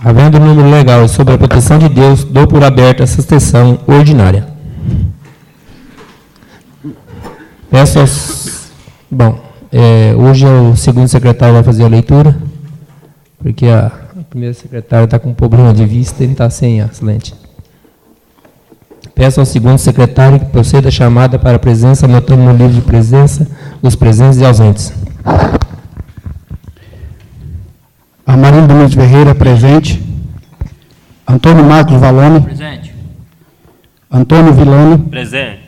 Havendo número legal e sobre a proteção de Deus, dou por aberta essa sessão ordinária. Peço aos... Bom, hoje o segundo secretário vai fazer a leitura, porque a primeira secretária está com um problema de vista, ele está sem as lentes. Peço ao segundo secretário que proceda a chamada para a presença, anotando no livro de presença os presentes e ausentes. Amarildo Nunes Ferreira, presente. Antônio Marcos Valone. Presente. Antônio Vilano. Presente.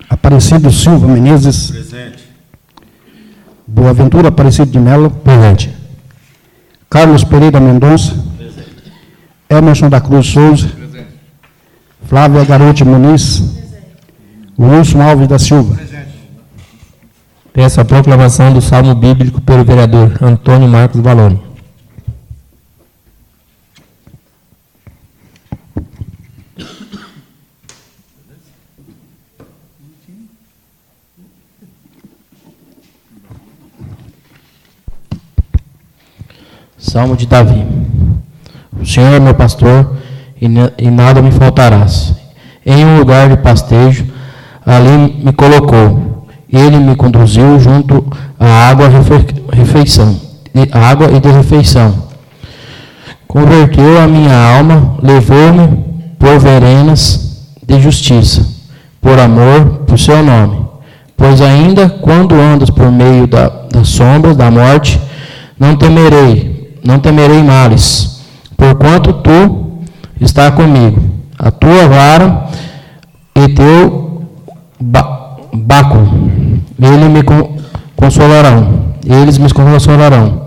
Aparecido Silva Menezes. Presente. Boaventura Aparecido de Mello. Presente. Carlos Pereira Mendonça. Presente. Emerson da Cruz Souza. Presente. Flávia Garote Muniz. Wilson Alves da Silva. Presente. Peço a proclamação do Salmo Bíblico pelo vereador Antônio Marcos Valone. Salmo de Davi. O Senhor é meu pastor, e nada me faltarás. Em um lugar de pastejo, ali me colocou. Ele me conduziu junto à água e de refeição. Converteu a minha alma, levou-me por veredas de justiça, por amor, por seu nome. Pois ainda quando andas por meio das sombras da morte, não temerei males, porquanto tu está comigo. A tua vara e teu báculo, eles me consolarão.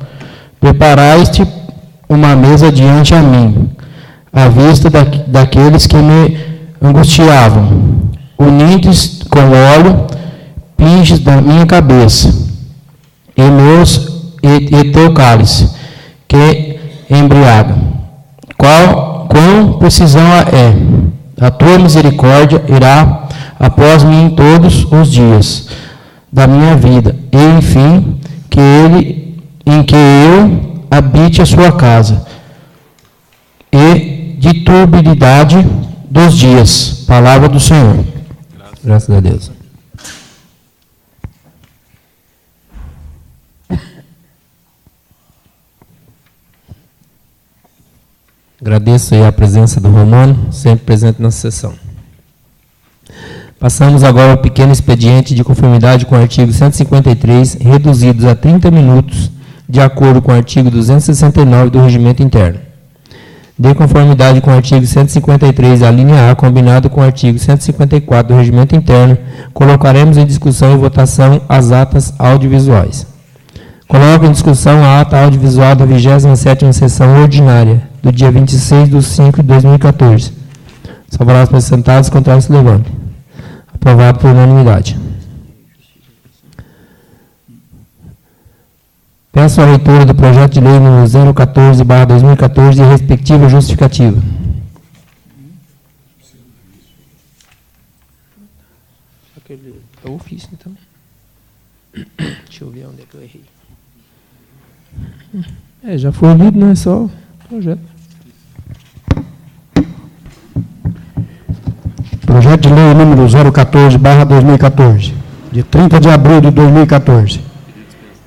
Preparaste uma mesa diante a mim, à vista daqueles que me angustiavam. Unistes com óleo, pinges da minha cabeça, e teu cálice, que embriaga. Quão precisão é! A tua misericórdia irá após mim todos os dias da minha vida, e enfim, em que eu habite a sua casa, e de turbilidade dos dias. Palavra do Senhor. Graças a Deus. Agradeço aí a presença do Romano, sempre presente na sessão. Passamos agora ao pequeno expediente de conformidade com o artigo 153, reduzidos a 30 minutos, de acordo com o artigo 269 do Regimento Interno. De conformidade com o artigo 153, a linha A, combinado com o artigo 154 do Regimento Interno, colocaremos em discussão e votação as atas audiovisuais. Coloco em discussão a ata audiovisual da 27ª sessão ordinária, do dia 26/5/2014. São palavras apresentadas, contrários se levantem. Aprovado por unanimidade. Peço a leitura do projeto de lei número 014/2014 e respectiva justificativa. É o ofício também. Deixa eu ver onde é que eu errei. Já foi lido, não é só o projeto. Projeto de lei número 014/2014, de 30 de abril de 2014.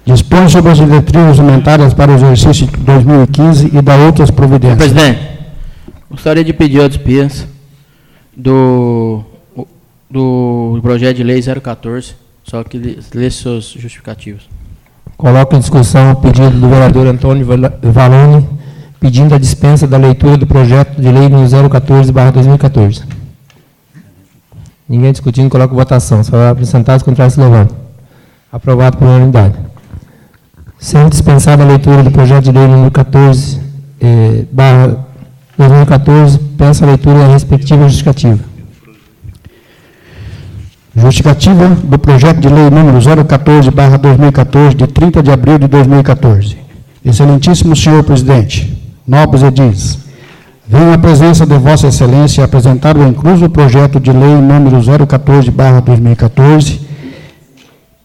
Dispõe sobre as diretrizes orçamentárias para o exercício de 2015 e dá outras providências. Presidente, gostaria de pedir a dispensa do projeto de lei 014, só que lê seus justificativos. Coloco em discussão o pedido do vereador Antônio Valone, pedindo a dispensa da leitura do projeto de lei número 014/2014. Ninguém discutindo, coloco votação. Se for apresentado, contrário se levanta. Aprovado por unanimidade. Sendo dispensada a leitura do projeto de lei número 14/2014, peço a leitura da respectiva justificativa. Justificativa do projeto de lei número 014/2014, de 30 de abril de 2014. Excelentíssimo senhor presidente, nobres edis, venho à presença de Vossa Excelência apresentar o incluso projeto de lei número 014/2014,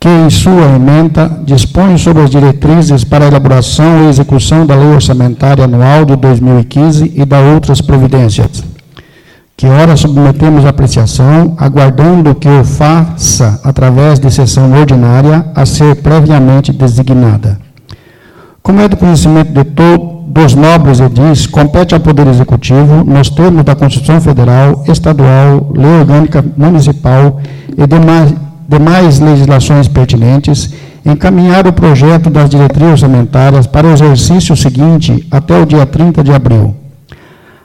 que, em sua ementa, dispõe sobre as diretrizes para a elaboração e execução da Lei Orçamentária Anual de 2015 e da outras providências, que ora submetemos à apreciação, aguardando que o faça através de sessão ordinária a ser previamente designada. Como é do conhecimento de dos nobres edis, compete ao Poder Executivo, nos termos da Constituição Federal, Estadual, Lei Orgânica Municipal e demais legislações pertinentes, encaminhar o projeto das diretrizes orçamentárias para o exercício seguinte até o dia 30 de abril.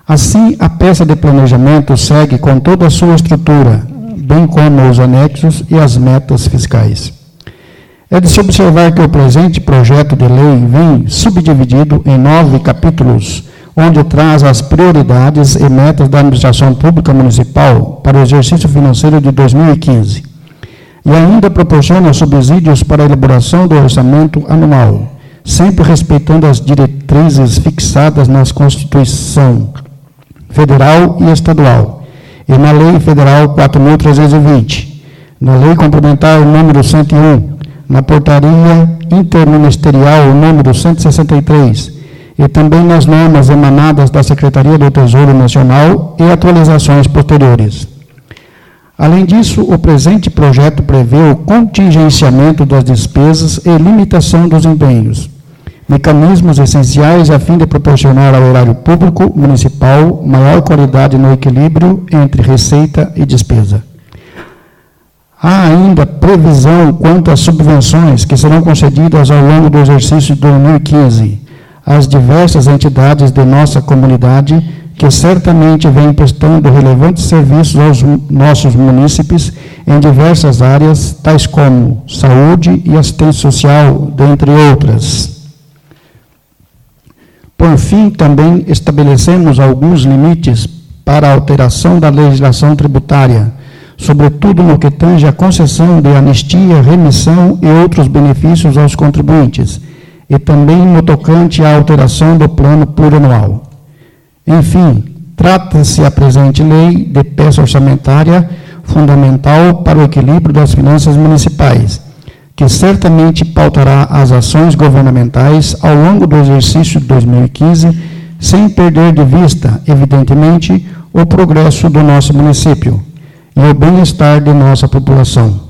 Assim, a peça de planejamento segue com toda a sua estrutura, bem como os anexos e as metas fiscais. É de se observar que o presente projeto de lei vem subdividido em 9 capítulos, onde traz as prioridades e metas da administração pública municipal para o exercício financeiro de 2015, e ainda proporciona subsídios para a elaboração do orçamento anual, sempre respeitando as diretrizes fixadas nas Constituição Federal e Estadual, e na Lei Federal 4.320, na Lei Complementar número 101, na Portaria Interministerial número 163, e também nas normas emanadas da Secretaria do Tesouro Nacional e atualizações posteriores. Além disso, o presente projeto prevê o contingenciamento das despesas e limitação dos empenhos, mecanismos essenciais a fim de proporcionar ao erário público municipal maior qualidade no equilíbrio entre receita e despesa. Há ainda previsão quanto às subvenções que serão concedidas ao longo do exercício de 2015 às diversas entidades de nossa comunidade, que certamente vêm prestando relevantes serviços aos nossos munícipes em diversas áreas, tais como saúde e assistência social, dentre outras. Por fim, também estabelecemos alguns limites para a alteração da legislação tributária, sobretudo no que tange à concessão de anistia, remissão e outros benefícios aos contribuintes, e também no tocante à alteração do plano plurianual. Enfim, trata-se a presente lei de peça orçamentária fundamental para o equilíbrio das finanças municipais, que certamente pautará as ações governamentais ao longo do exercício de 2015, sem perder de vista, evidentemente, o progresso do nosso município e o bem-estar de nossa população.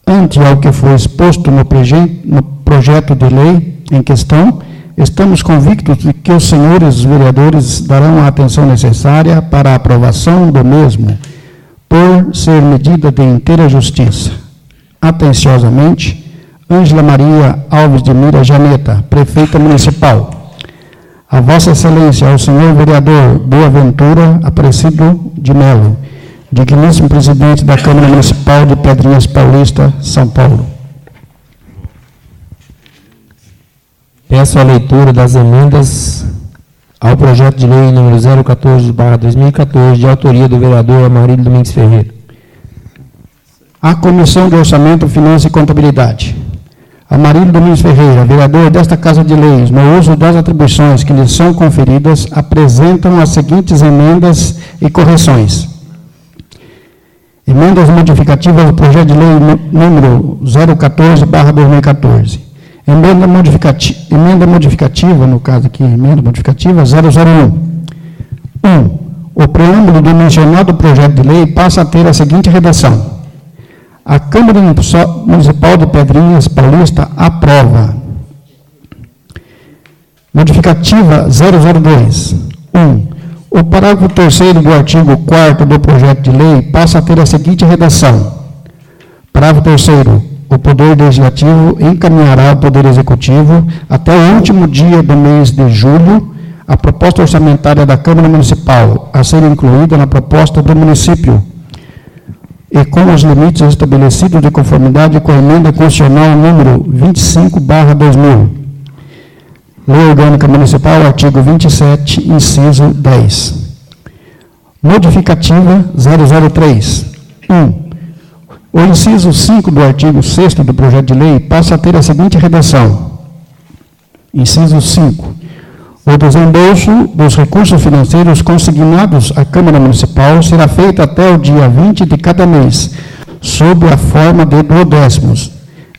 Ante ao que foi exposto no projeto de lei em questão, estamos convictos de que os senhores vereadores darão a atenção necessária para a aprovação do mesmo, por ser medida de inteira justiça. Atenciosamente, Ângela Maria Alves de Mira Janeta, Prefeita Municipal. A Vossa Excelência, ao senhor vereador Boaventura Aparecido de Melo, digníssimo presidente da Câmara Municipal de Pedrinhas Paulista, São Paulo. Peço a leitura das emendas ao projeto de lei número 014/2014, de autoria do vereador Amarílio Domingues Ferreira. A Comissão de Orçamento, Finanças e Contabilidade. Amarílio Domingues Ferreira, vereador desta Casa de Leis, no uso das atribuições que lhe são conferidas, apresentam as seguintes emendas e correções. Emendas modificativas do projeto de lei número 014/2014. Emenda modificativa, no caso aqui, emenda modificativa 001. 1. O preâmbulo do mencionado projeto de lei passa a ter a seguinte redação: a Câmara Municipal de Pedrinhas Paulista aprova. Modificativa 002. 1. O parágrafo 3º do artigo 4º do projeto de lei passa a ter a seguinte redação: parágrafo 3º. O Poder Legislativo encaminhará ao Poder Executivo, até o último dia do mês de julho, a proposta orçamentária da Câmara Municipal, a ser incluída na proposta do município, e com os limites estabelecidos de conformidade com a emenda constitucional número 25/2000. Lei Orgânica Municipal, artigo 27, inciso 10. Modificativa 003. 1. O inciso 5 do artigo 6º do projeto de lei passa a ter a seguinte redação. Inciso 5. O desembolso dos recursos financeiros consignados à Câmara Municipal será feito até o dia 20 de cada mês, sob a forma de duodécimos,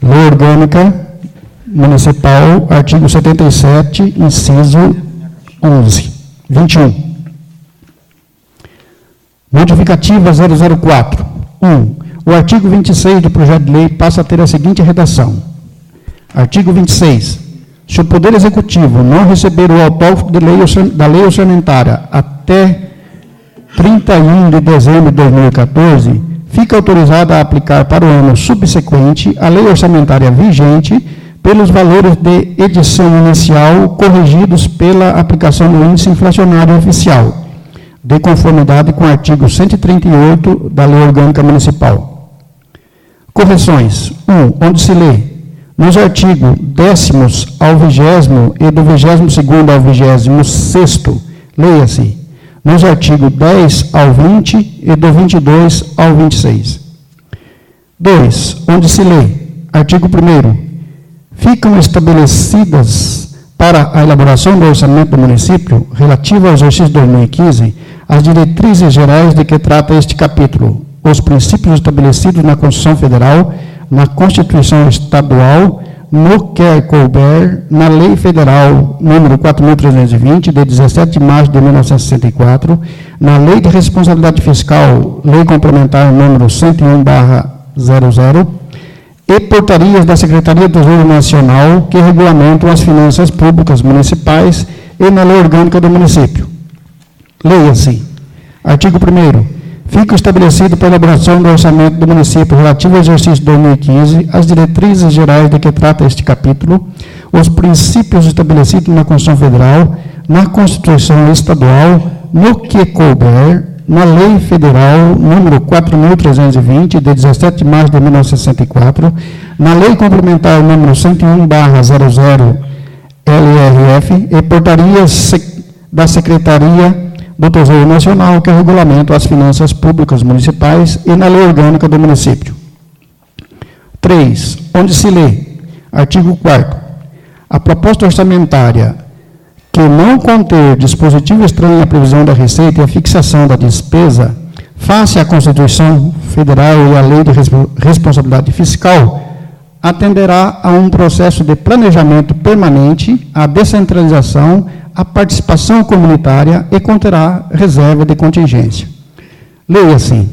Lei Orgânica Municipal, artigo 77, inciso 11. 21. Modificativa 004. 1. O artigo 26 do projeto de lei passa a ter a seguinte redação. Artigo 26. Se o Poder Executivo não receber o autógrafo da lei orçamentária até 31 de dezembro de 2014, fica autorizada a aplicar para o ano subsequente a lei orçamentária vigente pelos valores de edição inicial corrigidos pela aplicação do índice inflacionário oficial, de conformidade com o artigo 138 da Lei Orgânica Municipal. Correções. 1. Onde se lê: nos artigos 10º ao 20º e do 22º ao 26º, leia-se: nos artigos 10 ao 20 e do 22 ao 26. 2. Onde se lê: artigo 1º, ficam estabelecidas para a elaboração do orçamento do município relativo ao exercício 2015 as diretrizes gerais de que trata este capítulo, os princípios estabelecidos na Constituição Federal, na Constituição Estadual, no que couber, na Lei Federal número 4.320, de 17 de março de 1964, na Lei de Responsabilidade Fiscal, Lei Complementar número 101/00, e portarias da Secretaria do Tesouro Nacional que regulamentam as finanças públicas municipais e na Lei Orgânica do município. Leia-se: artigo 1º. Fica estabelecido para a elaboração do orçamento do município relativo ao exercício 2015 as diretrizes gerais de que trata este capítulo, os princípios estabelecidos na Constituição Federal, na Constituição Estadual, no que couber, na Lei Federal número 4.320, de 17 de março de 1964, na Lei Complementar número 101/00 LRF e portarias da Secretaria do Tesouro Nacional, que regulamentam as finanças públicas municipais, e na Lei Orgânica do município. 3. Onde se lê: artigo 4º. A proposta orçamentária que não conter dispositivo estranho à previsão da receita e à fixação da despesa, face à Constituição Federal e à Lei de Responsabilidade Fiscal, atenderá a um processo de planejamento permanente, à descentralização, à participação comunitária e conterá reserva de contingência. Leia-se: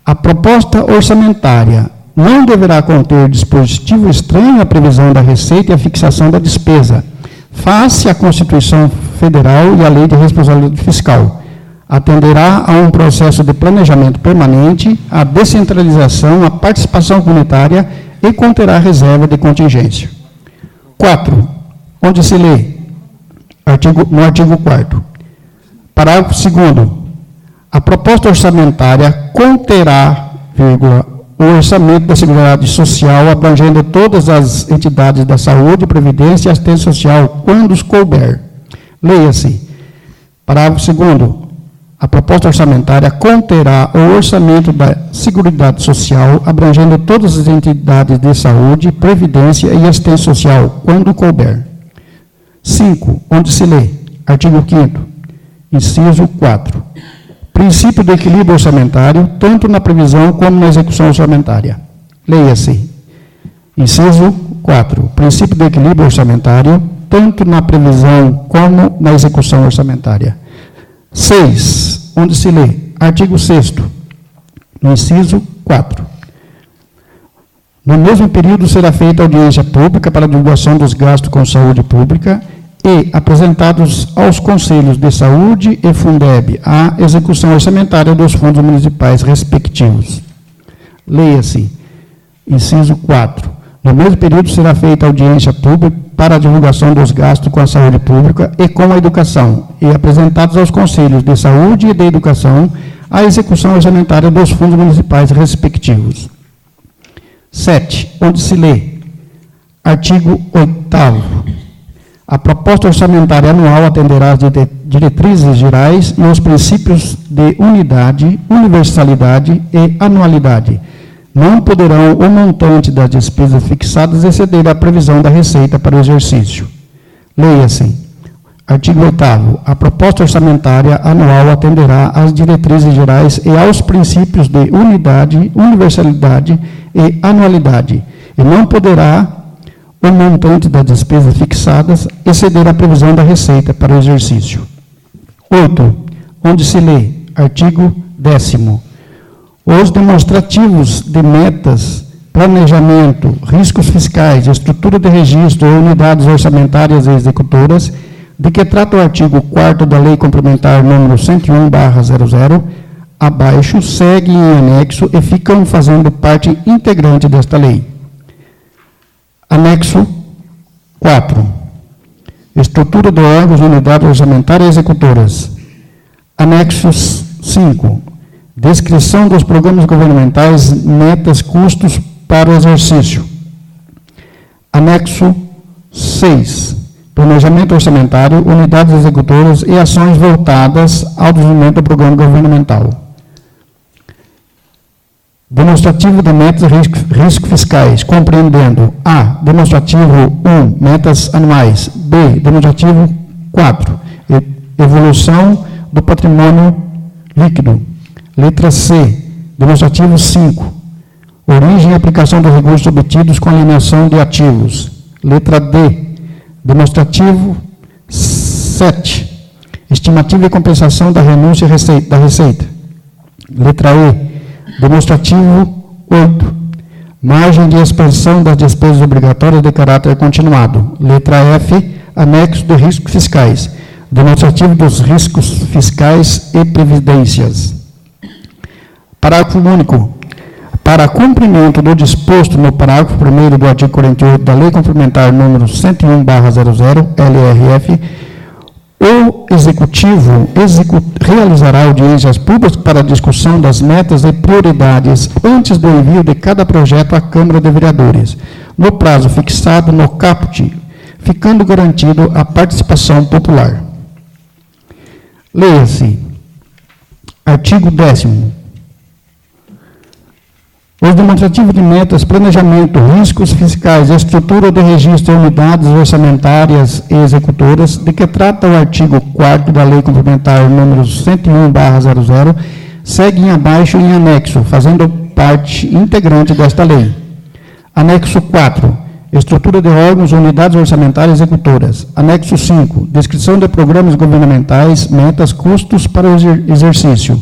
a proposta orçamentária não deverá conter dispositivo estranho à previsão da receita e à fixação da despesa, face à Constituição Federal e à Lei de Responsabilidade Fiscal. Atenderá a um processo de planejamento permanente, à descentralização, à participação comunitária e conterá reserva de contingência. 4. Onde se lê: no artigo 4º. Parágrafo 2º. A proposta orçamentária conterá, o orçamento da Seguridade Social, abrangendo todas as entidades da saúde, previdência e assistência social, quando os couber. Leia-se: parágrafo 2º. A proposta orçamentária conterá o orçamento da Seguridade Social, abrangendo todas as entidades de saúde, previdência e assistência social, quando couber. 5. Onde se lê: artigo 5º, inciso 4. Princípio do equilíbrio orçamentário, tanto na previsão como na execução orçamentária. Leia-se: inciso 4. Princípio do equilíbrio orçamentário, tanto na previsão como na execução orçamentária. 6. Onde se lê: artigo 6º, inciso 4. No mesmo período será feita audiência pública para divulgação dos gastos com saúde pública e apresentados aos Conselhos de Saúde e Fundeb a execução orçamentária dos fundos municipais respectivos. Leia-se: inciso 4. No mesmo período será feita audiência pública para a divulgação dos gastos com a saúde pública e com a educação e apresentados aos Conselhos de Saúde e de Educação a execução orçamentária dos fundos municipais respectivos. 7. Onde se lê: artigo 8º. A proposta orçamentária anual atenderá às diretrizes gerais e os princípios de unidade, universalidade e anualidade. Não poderão o montante das despesas fixadas exceder a previsão da receita para o exercício. Leia-se: artigo 8º. A proposta orçamentária anual atenderá às diretrizes gerais e aos princípios de unidade, universalidade e anualidade, e não poderá o montante das despesas fixadas exceder a previsão da receita para o exercício. 8. Onde se lê, artigo 10º, os demonstrativos de metas, planejamento, riscos fiscais, estrutura de registro ou unidades orçamentárias e executoras, de que trata o artigo 4º da Lei Complementar número 101/00, abaixo, seguem em anexo e ficam fazendo parte integrante desta lei. Anexo 4. Estrutura de órgãos, unidades orçamentárias e executoras. Anexo 5. Descrição dos programas governamentais, metas, custos para o exercício. Anexo 6. Planejamento orçamentário, unidades executoras e ações voltadas ao desenvolvimento do programa governamental. Demonstrativo de metas e riscos fiscais, compreendendo A. Demonstrativo 1, metas anuais. B. Demonstrativo 4, evolução do patrimônio líquido. Letra C. Demonstrativo 5, origem e aplicação dos recursos obtidos com alienação de ativos. Letra D. Demonstrativo 7, estimativa e compensação da renúncia da receita. Letra E. Demonstrativo 8, margem de expansão das despesas obrigatórias de caráter continuado. Letra F, anexo de riscos fiscais. Demonstrativo dos riscos fiscais e previdências. Parágrafo único. Para cumprimento do disposto no parágrafo 1º do artigo 48 da Lei Complementar número 101/00, LRF, o Executivo realizará audiências públicas para discussão das metas e prioridades antes do envio de cada projeto à Câmara de Vereadores, no prazo fixado no caput, ficando garantido a participação popular. Leia-se. Artigo 10º. Os demonstrativos de metas, planejamento, riscos fiscais, estrutura de registro, unidades orçamentárias e executoras, de que trata o artigo 4º da Lei Complementar número 101/00, seguem abaixo em anexo, fazendo parte integrante desta lei. Anexo 4, estrutura de órgãos, unidades orçamentárias e executoras. Anexo 5, descrição de programas governamentais, metas, custos para o exercício.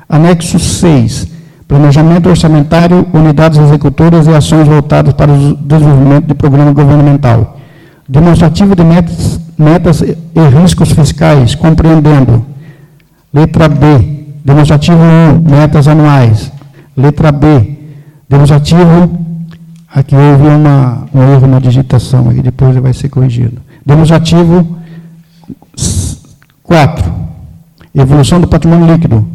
Anexo 6, planejamento orçamentário, unidades executoras e ações voltadas para o desenvolvimento de programa governamental. Demonstrativo de metas e riscos fiscais, compreendendo. Letra B, demonstrativo 1, metas anuais. Letra B, demonstrativo, aqui houve um erro na digitação, aqui depois vai ser corrigido. Demonstrativo 4, evolução do patrimônio líquido.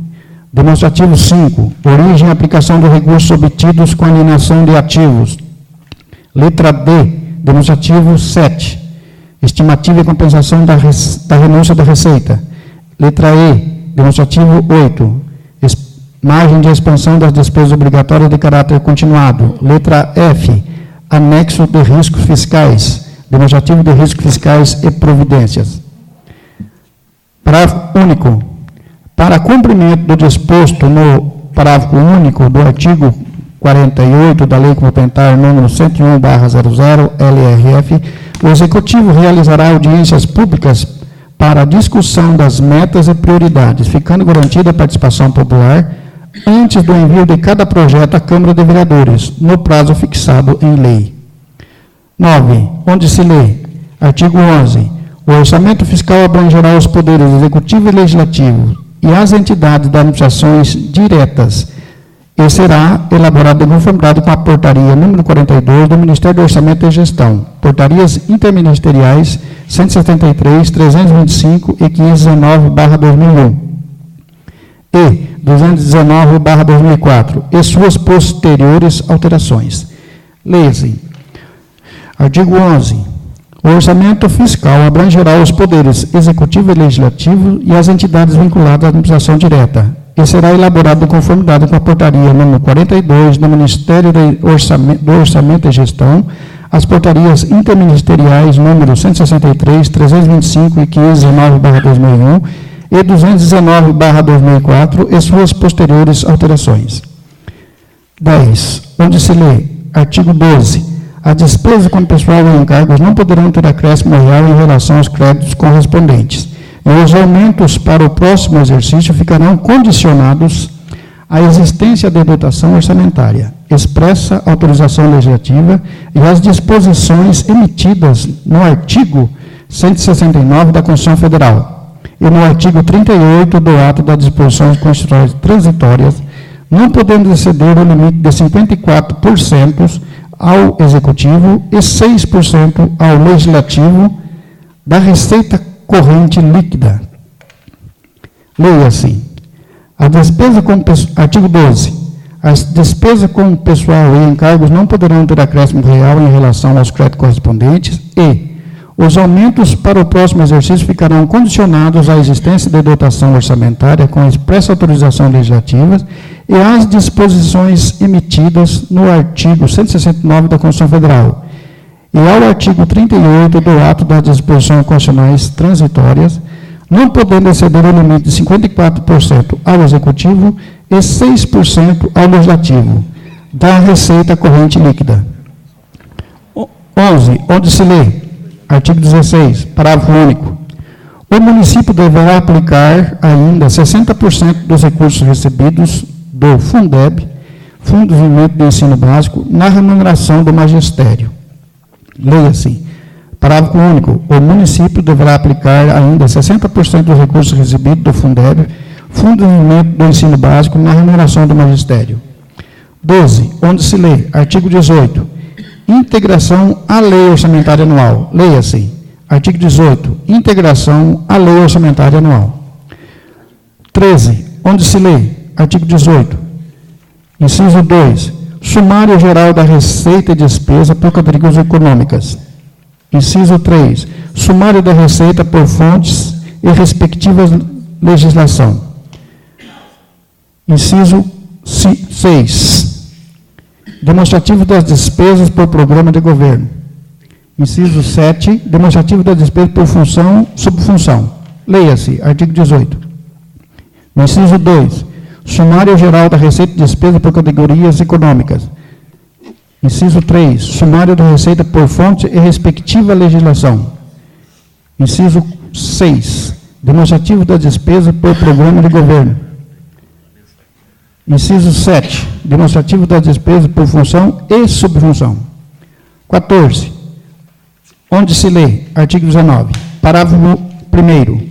Demonstrativo 5, origem e aplicação dos recursos obtidos com alienação de ativos. Letra D, demonstrativo 7, estimativa e compensação da renúncia da receita. Letra E, demonstrativo 8, margem de expansão das despesas obrigatórias de caráter continuado. Letra F, anexo de riscos fiscais, demonstrativo de riscos fiscais e providências. Parágrafo único. Para cumprimento do disposto no parágrafo único do artigo 48 da Lei Complementar número 101/00, LRF, o Executivo realizará audiências públicas para a discussão das metas e prioridades, ficando garantida a participação popular antes do envio de cada projeto à Câmara de Vereadores, no prazo fixado em lei. 9. Onde se lê, artigo 11, o orçamento fiscal abrangerá os poderes executivo e legislativo e as entidades das administrações diretas, e será elaborado em conformidade com a portaria número 42 do Ministério do Orçamento e Gestão, portarias interministeriais 173, 325 e 519/2001 e 219/2004 e suas posteriores alterações. Leia-se. Artigo 11. O orçamento fiscal abrangerá os poderes executivo e legislativo e as entidades vinculadas à administração direta, e será elaborado em conformidade com a portaria número 42 do Ministério do Orçamento e Gestão, as portarias interministeriais número 163, 325 e 519/2001 e 219/2004 e suas posteriores alterações. 10. Onde se lê, artigo 12. As despesas com pessoal e encargos não poderão ter acréscimo real em relação aos créditos correspondentes. E os aumentos para o próximo exercício ficarão condicionados à existência de dotação orçamentária, expressa autorização legislativa e às disposições emitidas no artigo 169 da Constituição Federal e no artigo 38 do ato das disposições constitucionais transitórias, não podendo exceder o limite de 54% ao Executivo e 6% ao Legislativo da receita corrente líquida. Leia-se. A despesa com artigo 12. As despesas com pessoal e encargos não poderão ter acréscimo real em relação aos créditos correspondentes e os aumentos para o próximo exercício ficarão condicionados à existência de dotação orçamentária com expressa autorização legislativa e às disposições emitidas no artigo 169 da Constituição Federal e ao artigo 38 do ato das disposições constitucionais transitórias, não podendo exceder o limite de 54% ao Executivo e 6% ao Legislativo da receita corrente líquida. 11. Onde se lê, artigo 16, parágrafo único, o município deverá aplicar ainda 60% dos recursos recebidos do Fundeb, Fundo de Desenvolvimento do Ensino Básico, na remuneração do magistério. Leia-se. Parágrafo único. O município deverá aplicar ainda 60% dos recursos recebidos do Fundeb, Fundo de Desenvolvimento do Ensino Básico, na remuneração do magistério. 12. Onde se lê, artigo 18, integração à lei orçamentária anual. Leia-se. Artigo 18, integração à lei orçamentária anual. 13. Onde se lê, artigo 18, inciso 2, sumário geral da receita e despesa por categorias econômicas. Inciso 3, sumário da receita por fontes e respectivas legislação. Inciso 6, demonstrativo das despesas por programa de governo. Inciso 7, demonstrativo das despesas por função, subfunção. Leia-se, artigo 18. Inciso 2, sumário geral da receita e despesa por categorias econômicas. Inciso 3, sumário da receita por fonte e respectiva legislação. Inciso 6, demonstrativo da despesa por programa de governo. Inciso 7, demonstrativo da despesa por função e subfunção. 14, onde se lê, artigo 19, parágrafo 1º,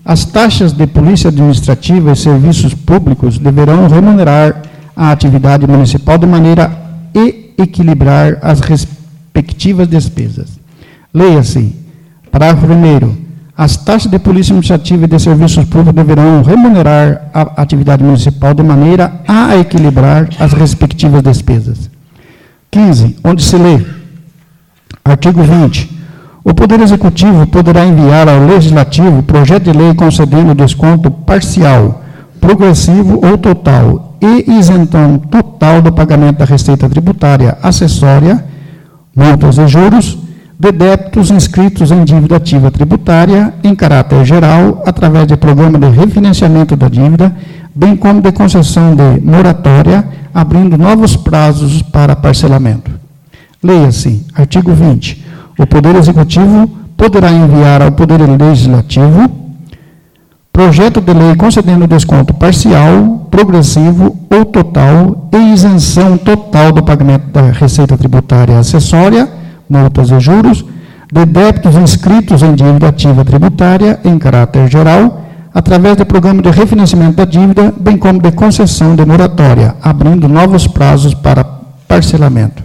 as taxas de polícia administrativa e serviços públicos deverão remunerar a atividade municipal de maneira a equilibrar as respectivas despesas. Leia-se, parágrafo 1º, as taxas de polícia administrativa e de serviços públicos deverão remunerar a atividade municipal de maneira a equilibrar as respectivas despesas. 15, onde se lê, artigo 20, o Poder Executivo poderá enviar ao Legislativo projeto de lei concedendo desconto parcial, progressivo ou total e isentão total do pagamento da receita tributária acessória, multas e juros, de débitos inscritos em dívida ativa tributária em caráter geral, através de programa de refinanciamento da dívida, bem como de concessão de moratória, abrindo novos prazos para parcelamento. Leia-se, artigo 20. O Poder Executivo poderá enviar ao Poder Legislativo projeto de lei concedendo desconto parcial, progressivo ou total e isenção total do pagamento da receita tributária acessória, multas e juros, de débitos inscritos em dívida ativa tributária em caráter geral, através do programa de refinanciamento da dívida, bem como de concessão de moratória, abrindo novos prazos para parcelamento.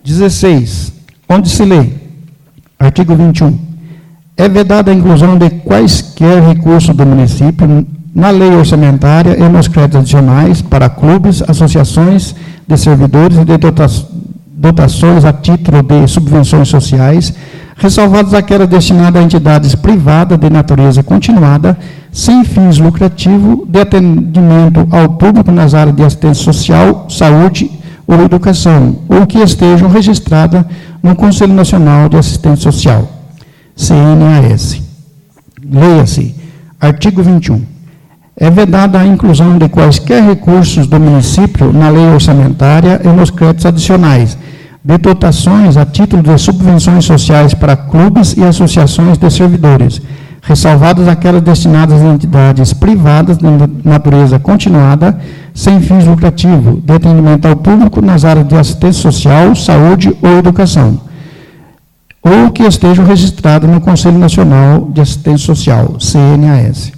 16. Onde se lê, artigo 21, é vedada a inclusão de quaisquer recursos do município na lei orçamentária e nos créditos adicionais para clubes, associações de servidores e de dotações a título de subvenções sociais, ressalvadas aquelas destinadas a entidades privadas de natureza continuada, sem fins lucrativos, de atendimento ao público nas áreas de assistência social, saúde ou educação, ou que estejam registradas no Conselho Nacional de Assistência Social, CNAS. Leia-se, artigo 21. É vedada a inclusão de quaisquer recursos do município na lei orçamentária e nos créditos adicionais, de dotações a título de subvenções sociais para clubes e associações de servidores, ressalvadas aquelas destinadas a entidades privadas de natureza continuada, sem fins lucrativos, de atendimento ao público nas áreas de assistência social, saúde ou educação, ou que estejam registradas no Conselho Nacional de Assistência Social, CNAS.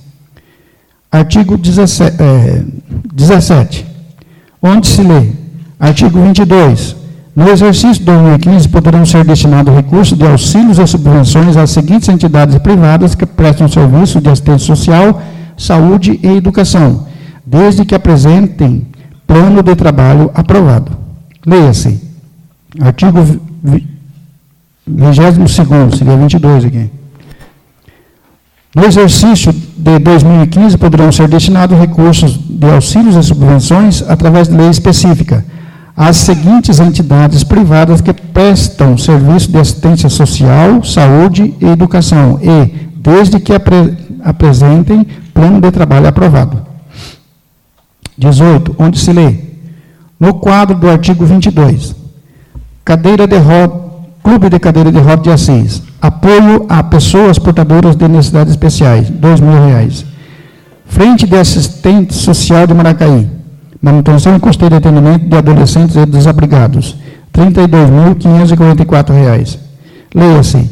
Artigo 17, onde se lê, artigo 22, no exercício de 2015 poderão ser destinados recursos de auxílios e subvenções às seguintes entidades privadas que prestam serviço de assistência social, saúde e educação, desde que apresentem plano de trabalho aprovado. Leia-se, artigo 22º, seria 22 aqui. No exercício de 2015, poderão ser destinados recursos de auxílios e subvenções através de lei específica às seguintes entidades privadas que prestam serviço de assistência social, saúde e educação, e desde que apresentem plano de trabalho aprovado. 18, onde se lê, no quadro do artigo 22, Clube de Cadeira de Roda de Assis, apoio a pessoas portadoras de necessidades especiais, R$ 2.000. Frente de Assistente Social de Maracaí, manutenção e custeio de atendimento de adolescentes e desabrigados, R$ 32.544. Leia-se,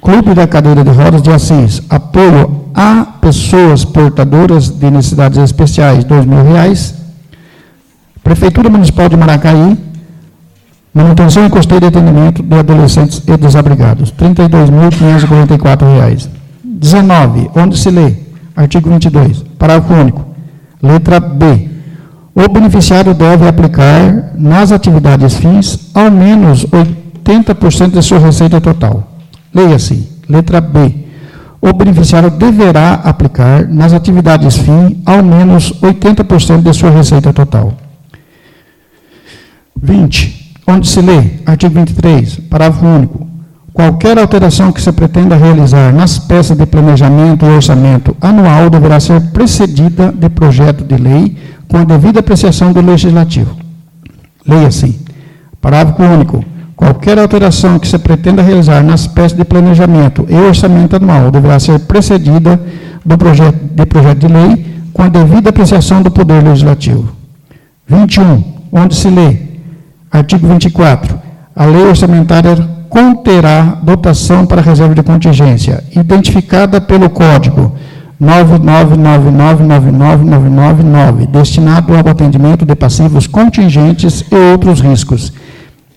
Clube da Cadeira de Rodas de Assis, apoio a pessoas portadoras de necessidades especiais, R$ 2.000. Prefeitura Municipal de Maracaí, manutenção e custeio de atendimento de adolescentes e desabrigados, R$ 32.544. 19, onde se lê, artigo 22, parágrafo único, letra B, o beneficiário deve aplicar nas atividades fins ao menos 80% de sua receita total. Leia-se, letra B, o beneficiário deverá aplicar nas atividades fim ao menos 80% de sua receita total. 20, onde se lê, artigo 23, parágrafo único, qualquer alteração que se pretenda realizar nas peças de planejamento ou orçamento anual deverá ser precedida de projeto de lei com a devida apreciação do Legislativo. Leia-se, parágrafo único, qualquer alteração que se pretenda realizar nas peças de planejamento e orçamento anual deverá ser precedida de projeto de lei com a devida apreciação do Poder Legislativo. 21, onde se lê, artigo 24, a lei orçamentária conterá dotação para reserva de contingência, identificada pelo Código 99999999, destinado ao atendimento de passivos contingentes e outros riscos,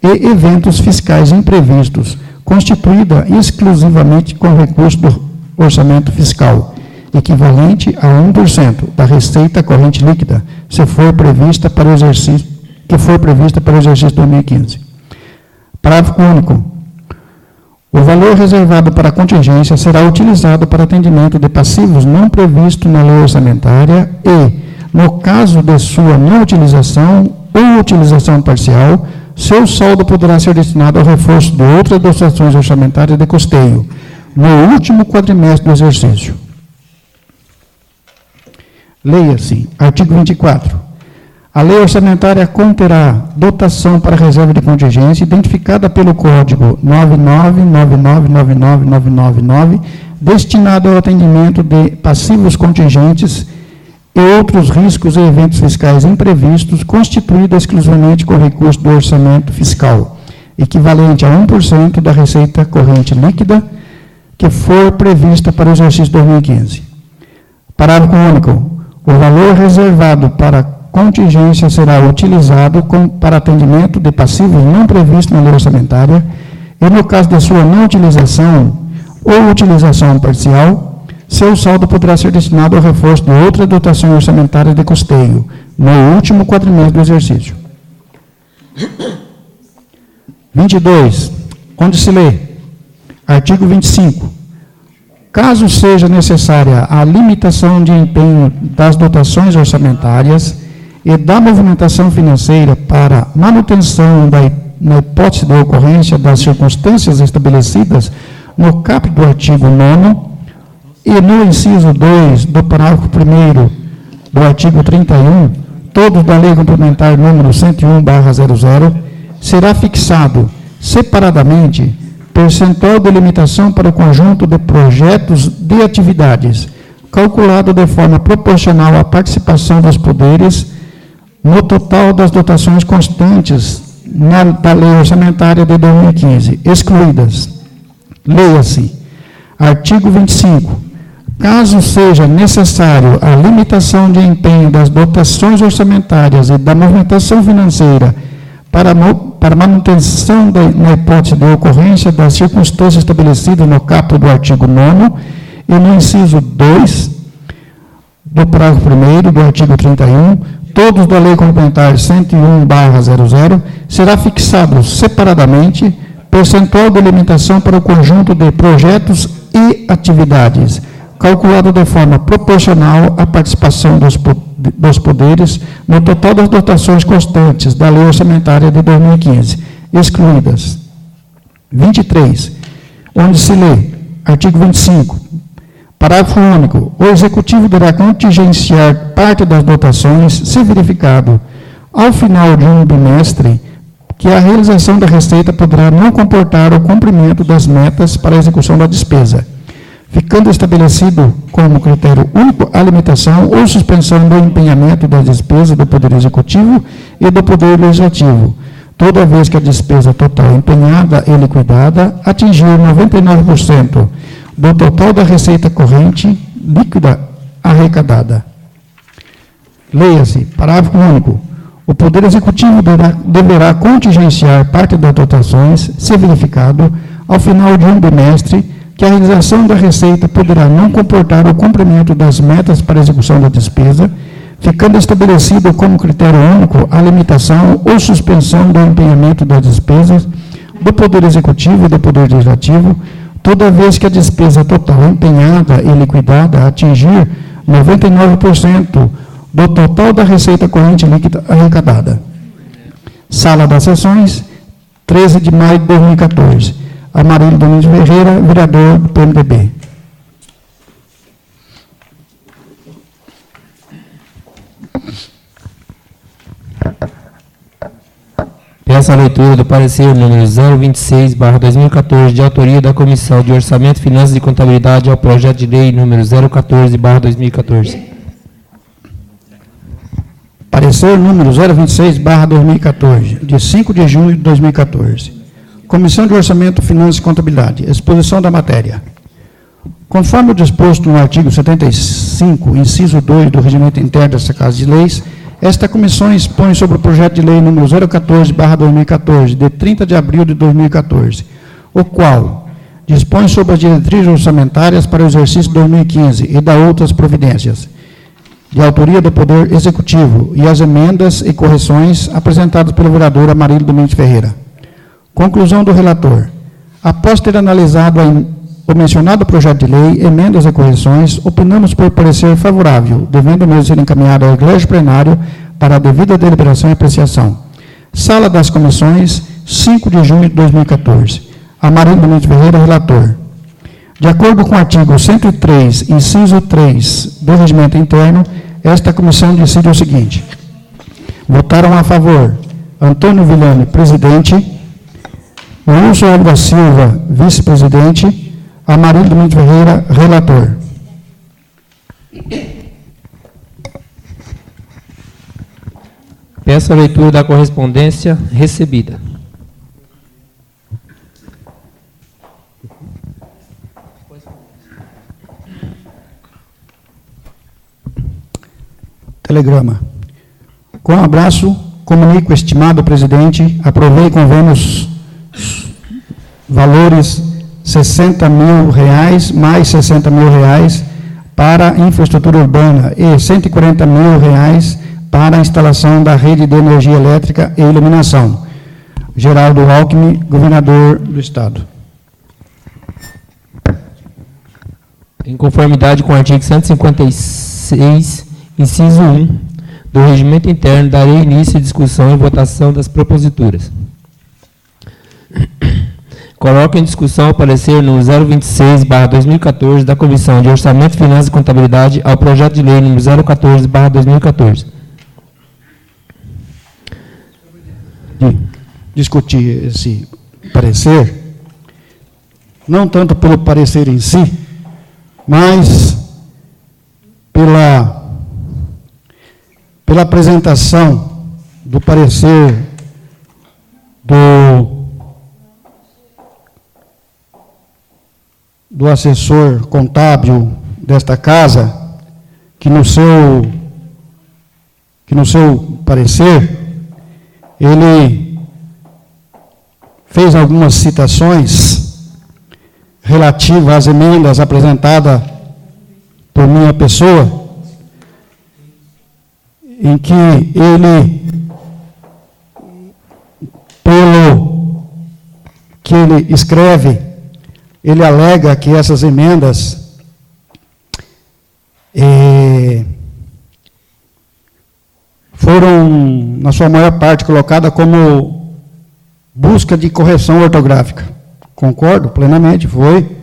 e eventos fiscais imprevistos, constituída exclusivamente com recurso do orçamento fiscal, equivalente a 1% da receita corrente líquida, se for prevista para o exercício, que for prevista para o exercício 2015. Parágrafo único. O valor reservado para a contingência será utilizado para atendimento de passivos não previstos na lei orçamentária e, no caso de sua não utilização ou utilização parcial, seu saldo poderá ser destinado ao reforço de outras dotações orçamentárias de custeio, no último quadrimestre do exercício. Leia-se, artigo 24. A lei orçamentária conterá dotação para reserva de contingência identificada pelo Código 99999999, destinado ao atendimento de passivos contingentes e outros riscos e eventos fiscais imprevistos, constituída exclusivamente com recurso do orçamento fiscal, equivalente a 1% da receita corrente líquida que for prevista para o exercício 2015. Parágrafo único. O valor reservado para contingência será utilizado para atendimento de passivos não previstos na lei orçamentária e, no caso de sua não utilização ou utilização parcial, seu saldo poderá ser destinado ao reforço de outra dotação orçamentária de custeio, no último quadrimestre do exercício. 22, onde se lê, artigo 25. Caso seja necessária a limitação de empenho das dotações orçamentárias e da movimentação financeira para manutenção na hipótese de ocorrência das circunstâncias estabelecidas no caput do artigo 9º e no inciso 2 do parágrafo 1º do artigo 31, todos da Lei Complementar número 101/00, será fixado separadamente percentual de limitação para o conjunto de projetos de atividades, calculado de forma proporcional à participação dos poderes no total das dotações constantes da Lei Orçamentária de 2015, excluídas. Leia-se, artigo 25. Caso seja necessário a limitação de empenho das dotações orçamentárias e da movimentação financeira para manutenção na hipótese de ocorrência das circunstâncias estabelecidas no caput do artigo 9º e no inciso 2 do parágrafo 1º do artigo 31, todos da Lei Complementar 101/00, será fixado separadamente percentual de limitação para o conjunto de projetos e atividades, calculado de forma proporcional à participação dos poderes no total das dotações constantes da Lei Orçamentária de 2015, excluídas. 23, onde se lê, artigo 25, parágrafo único, o Executivo deverá contingenciar parte das dotações, se verificado, ao final de um bimestre, que a realização da receita poderá não comportar o cumprimento das metas para a execução da despesa, ficando estabelecido como critério único a limitação ou suspensão do empenhamento das despesas do Poder Executivo e do Poder Legislativo, toda vez que a despesa total empenhada e liquidada atingir 99% do total da receita corrente líquida arrecadada. Leia-se, parágrafo único. O Poder Executivo deverá contingenciar parte das dotações, se verificado, ao final de um bimestre, que a realização da receita poderá não comportar o cumprimento das metas para execução da despesa, ficando estabelecido como critério único a limitação ou suspensão do empenhamento das despesas do Poder Executivo e do Poder Legislativo, toda vez que a despesa total empenhada e liquidada atingir 99% do total da receita corrente líquida arrecadada. Sala das Sessões, 13 de maio de 2014. Amarílio Domingos Ferreira, vereador do PMDB. Peço a leitura do parecer número 026/2014, de autoria da Comissão de Orçamento, Finanças e Contabilidade, ao projeto de lei número 014/2014. Parecer número 026/2014, de 5 de junho de 2014. Comissão de Orçamento, Finanças e Contabilidade. Exposição da matéria. Conforme o disposto no artigo 75, inciso 2 do Regimento Interno desta Casa de Leis, esta comissão expõe sobre o projeto de lei número 014/2014, de 30 de abril de 2014, o qual dispõe sobre as diretrizes orçamentárias para o exercício 2015 e da outras providências, de autoria do Poder Executivo, e as emendas e correções apresentadas pelo vereador Amarílio Domingos Ferreira. Conclusão do relator. Após ter analisado o mencionado projeto de lei, emendas e correções, opinamos por parecer favorável, devendo mesmo ser encaminhado ao Colégio Plenário para a devida deliberação e apreciação. Sala das Comissões, 5 de junho de 2014. Amarílio Domingos Ferreira, relator. De acordo com o artigo 103, inciso 3 do Regimento Interno, esta comissão decide o seguinte: votaram a favor Antônio Villani, presidente; Wilson Alves da Silva, vice-presidente; Amarílio Domingos Ferreira, relator. Peço a leitura da correspondência recebida. Telegrama. Com um abraço, comunico, estimado presidente, aprovei convênios valores R$60 mil mais R$60 mil para infraestrutura urbana e R$140 mil para a instalação da rede de energia elétrica e iluminação. Geraldo Alckmin, governador do Estado. Em conformidade com o artigo 156, inciso 1, do Regimento Interno, darei início à discussão e votação das proposituras. Coloco em discussão o parecer número 026/2014 da Comissão de Orçamento, Finanças e Contabilidade ao projeto de lei número 014/2014. discutir esse parecer, não tanto pelo parecer em si, mas pela apresentação do parecer do assessor contábil desta casa, que no seu parecer, ele fez algumas citações relativas às emendas apresentadas por minha pessoa, em que ele, pelo que ele escreve, ele alega que essas emendas foram, na sua maior parte, colocadas como busca de correção ortográfica. Concordo plenamente, foi.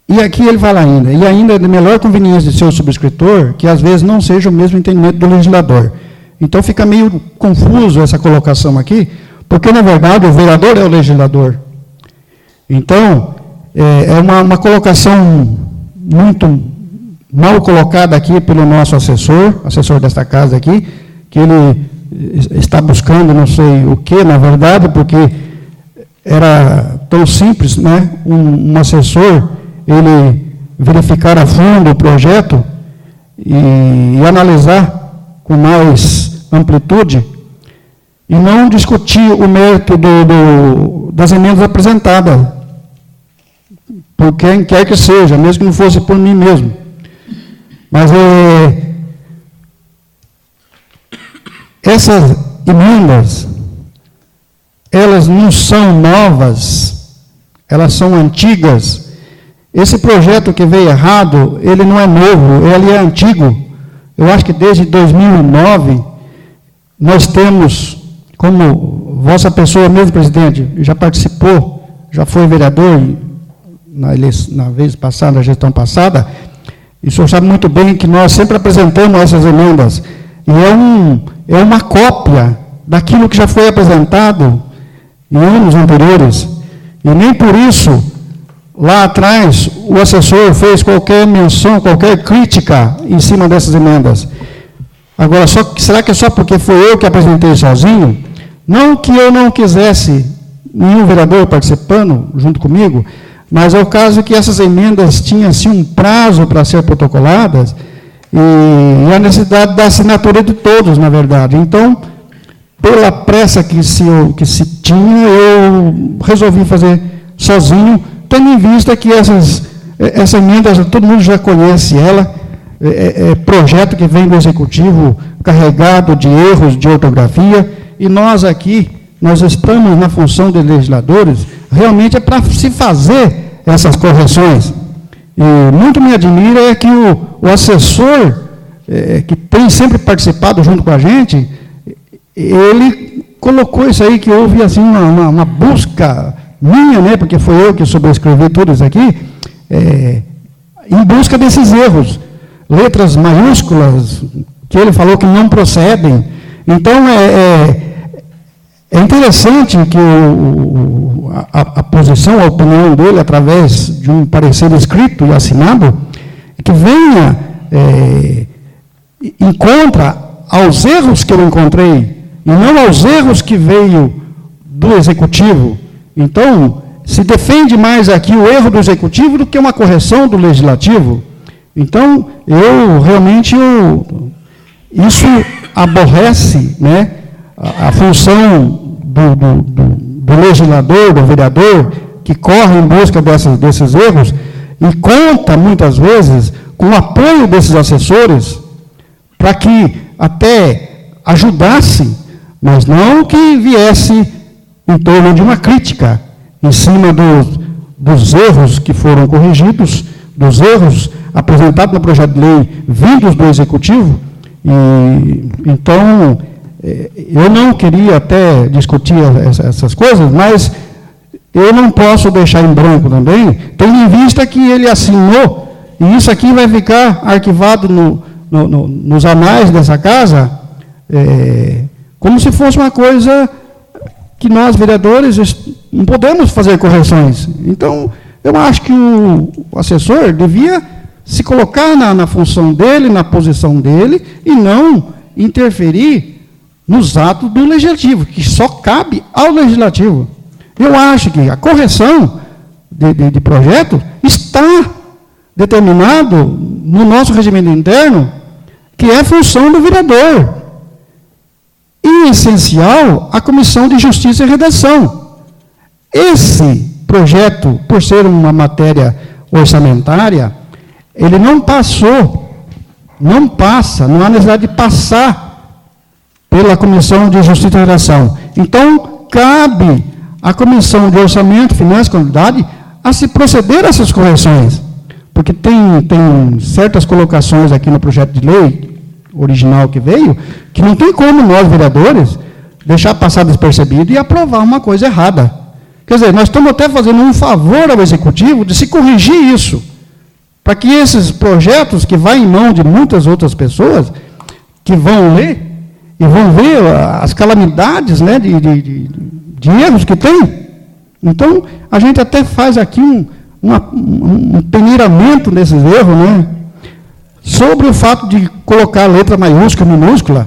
E aqui ele fala ainda, e ainda de melhor conveniência de seu subscritor, que às vezes não seja o mesmo entendimento do legislador. Então fica meio confuso essa colocação aqui, porque na verdade o vereador é o legislador. Então, é uma colocação muito mal colocada aqui pelo nosso assessor desta casa aqui, que ele está buscando não sei o que, na verdade, porque era tão simples, né, um assessor, ele verificar a fundo o projeto e analisar com mais amplitude e não discutir o mérito das emendas apresentadas, por quem quer que seja, mesmo que não fosse por mim mesmo. Mas essas emendas, elas não são novas, elas são antigas. Esse projeto que veio errado, ele não é novo, ele é antigo. Eu acho que desde 2009, nós temos, como vossa pessoa mesmo, presidente, já participou, já foi vereador na vez passada, na gestão passada, e o senhor sabe muito bem que nós sempre apresentamos essas emendas, e é uma cópia daquilo que já foi apresentado em anos anteriores, e nem por isso, lá atrás, o assessor fez qualquer menção, qualquer crítica em cima dessas emendas. Agora, será que é só porque foi eu que apresentei sozinho? Não que eu não quisesse nenhum vereador participando junto comigo, mas é o caso que essas emendas tinham assim, um prazo para ser protocoladas e a necessidade da assinatura de todos, na verdade. Então, pela pressa que se tinha, eu resolvi fazer sozinho, tendo em vista que essa emenda, todo mundo já conhece ela, é projeto que vem do Executivo carregado de erros de ortografia, e nós aqui, nós estamos na função de legisladores, realmente é para se fazer essas correções. E muito me admira é que o assessor, que tem sempre participado junto com a gente, ele colocou isso aí, que houve assim, uma busca minha, né, porque foi eu que sobrescrevi tudo isso aqui, em busca desses erros, letras maiúsculas, que ele falou que não procedem. Então, é interessante que a posição, a opinião dele, através de um parecer escrito e assinado, que venha em contra aos erros que eu encontrei, e não aos erros que veio do Executivo. Então, se defende mais aqui o erro do Executivo do que uma correção do Legislativo. Então, isso aborrece, né, a função do legislador, do vereador, que corre em busca desses erros, e conta, muitas vezes, com o apoio desses assessores, para que até ajudasse, mas não que viesse em torno de uma crítica, em cima dos erros que foram corrigidos, dos erros apresentados no projeto de lei vindos do Executivo. E, então, eu não queria até discutir essas coisas, mas eu não posso deixar em branco também, tendo em vista que ele assinou, e isso aqui vai ficar arquivado nos anais dessa casa, como se fosse uma coisa que nós, vereadores, não podemos fazer correções. Então, eu acho que o assessor devia se colocar na função dele, na posição dele, e não interferir nos atos do legislativo, que só cabe ao legislativo. Eu acho que a correção de projeto está determinado no nosso regimento interno, que é função do vereador. E, em essencial, a Comissão de Justiça e Redação. Esse projeto, por ser uma matéria orçamentária, ele não passou, não passa, não há necessidade de passar pela Comissão de Justiça e Redação. Então, cabe à Comissão de Orçamento, Finanças e Contabilidade a se proceder a essas correções. Porque tem certas colocações aqui no projeto de lei original que veio, que não tem como nós, vereadores, deixar passar despercebido e aprovar uma coisa errada. Quer dizer, nós estamos até fazendo um favor ao Executivo de se corrigir isso, para que esses projetos, que vão em mão de muitas outras pessoas, que vão ler e vão ver as calamidades, né, de erros que tem. Então, a gente até faz aqui um peneiramento nesses erros, né? Sobre o fato de colocar letra maiúscula, minúscula.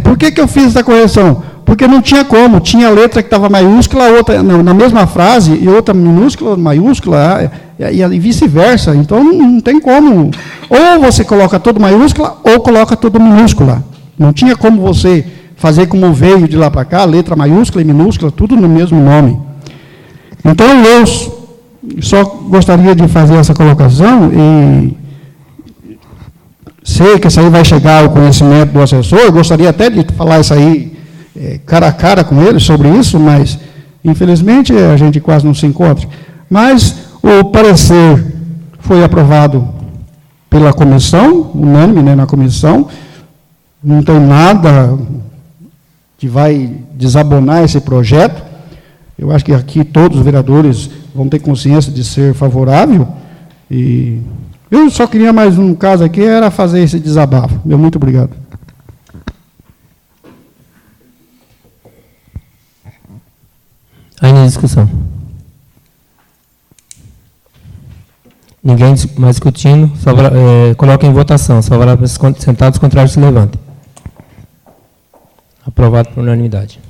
Por que eu fiz essa correção? Porque não tinha como, tinha letra que estava maiúscula, outra na mesma frase, e outra minúscula, maiúscula, e vice-versa. Então, não tem como. Ou você coloca tudo maiúscula, ou coloca tudo minúscula. Não tinha como você fazer como veio de lá para cá, letra maiúscula e minúscula, tudo no mesmo nome. Então, eu só gostaria de fazer essa colocação e sei que isso aí vai chegar ao conhecimento do assessor, gostaria até de falar isso aí cara a cara com ele sobre isso, mas, infelizmente, a gente quase não se encontra. Mas o parecer foi aprovado pela comissão, unânime, né, na comissão, não tem nada que vai desabonar esse projeto. Eu acho que aqui todos os vereadores vão ter consciência de ser favorável, e eu só queria mais um caso aqui, era fazer esse desabafo. Meu muito obrigado. Ainda em discussão. Ninguém mais discutindo, coloca em votação. Favoráveis sentados, contrários se levantem. Aprovado por unanimidade.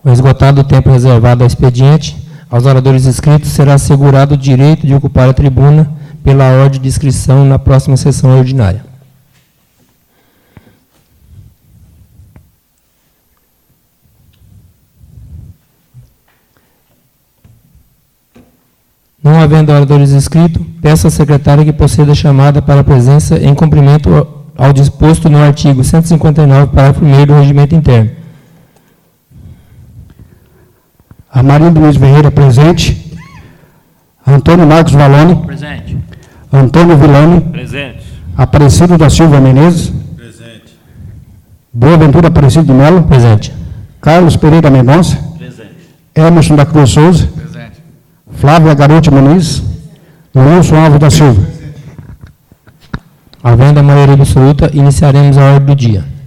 Esgotado o tempo reservado ao expediente, aos oradores inscritos será assegurado o direito de ocupar a tribuna pela ordem de inscrição na próxima sessão ordinária. Não havendo oradores inscritos, peço à secretária que proceda a chamada para a presença em cumprimento ao disposto no artigo 159, parágrafo 1º do Regimento Interno. Amarildo Luiz Ferreira, presente. Antônio Marcos Valone. Presente. Antônio Vilani. Presente. Aparecido da Silva Menezes. Presente. Boaventura Aparecido de Melo. Presente. Carlos Pereira Mendonça. Presente. Emerson da Cruz Souza. Presente. Flávia Garotti Muniz. Wilson Alves da Silva. Havendo a maioria absoluta, iniciaremos a ordem do dia.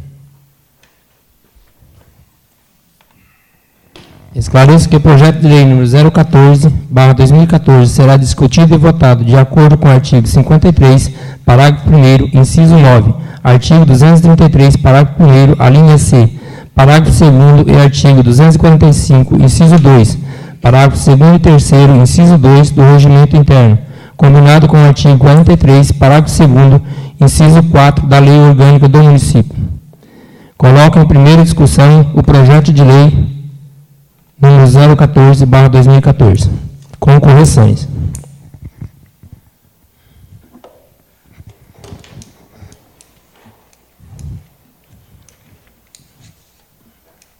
Esclareço que o projeto de lei número 014/2014 será discutido e votado de acordo com o artigo 53, parágrafo 1º, inciso 9, artigo 233, parágrafo 1º, a linha C, parágrafo 2º e artigo 245, inciso 2, parágrafo 2º e 3º, inciso 2 do Regimento Interno, combinado com o artigo 43, parágrafo 2º, inciso 4 da Lei Orgânica do Município. Coloco em primeira discussão o projeto de lei número 014/2014, com correções.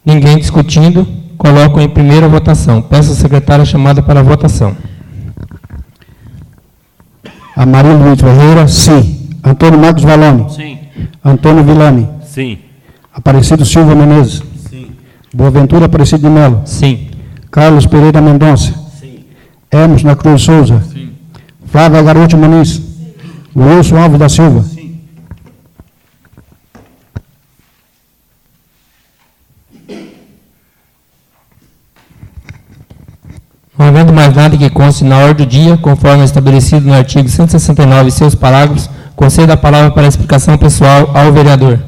Ninguém discutindo, coloco em primeira votação. Peço à secretária chamada para a votação. Amarildo Luiz Ferreira, sim. Antônio Marcos Valone. Sim. Antônio Vilani. Sim. Aparecido Silva Menezes. Sim. Boaventura Aparecido de Melo. Sim. Carlos Pereira Mendonça. Sim. Hermes na Cruz Souza. Sim. Flávia Garoto Muniz. Wilson Alves da Silva. Sim. Não havendo mais nada que conste na ordem do dia, conforme estabelecido no artigo 169 e seus parágrafos, concedo a palavra para a explicação pessoal ao vereador.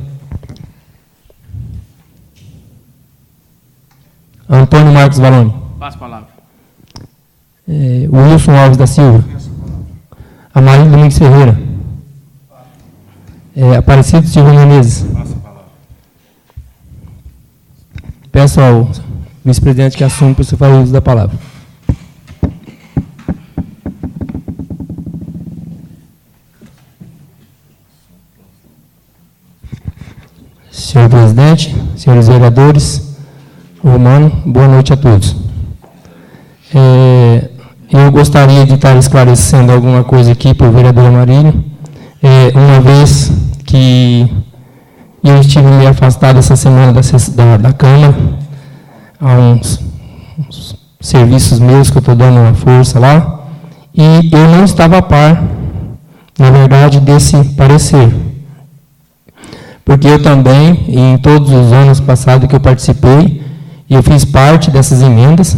Antônio Marcos Valone. Passa a palavra. Wilson Alves da Silva. Amarildo Domingos Ferreira. Aparecido Silva Menezes. Passa a palavra. Peço ao vice-presidente que assume para você fazer uso da palavra. Senhor presidente, senhores vereadores, Romano, boa noite a todos. Eu gostaria de estar esclarecendo alguma coisa aqui para o vereador Amarildo. Uma vez que eu estive meio afastado essa semana da Câmara, há uns serviços meus que eu estou dando uma força lá, e eu não estava a par, na verdade, desse parecer. Porque eu também, em todos os anos passados que eu participei, eu fiz parte dessas emendas.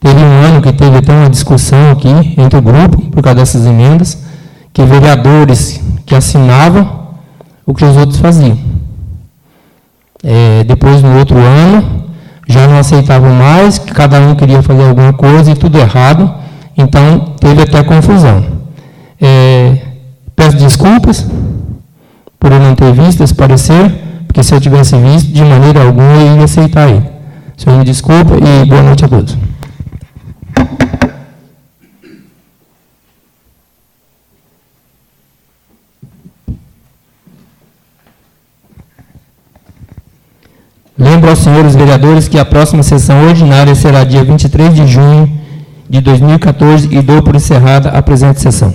Teve um ano que teve até uma discussão aqui entre o grupo, por causa dessas emendas, que vereadores que assinavam o que os outros faziam. Depois, no outro ano, já não aceitavam mais, que cada um queria fazer alguma coisa e tudo errado, então teve até confusão. Peço desculpas por eu não ter visto esse parecer, porque se eu tivesse visto, de maneira alguma eu ia aceitar ele. O senhor me desculpa e boa noite a todos. Lembro aos senhores vereadores que a próxima sessão ordinária será dia 23 de junho de 2014 e dou por encerrada a presente sessão.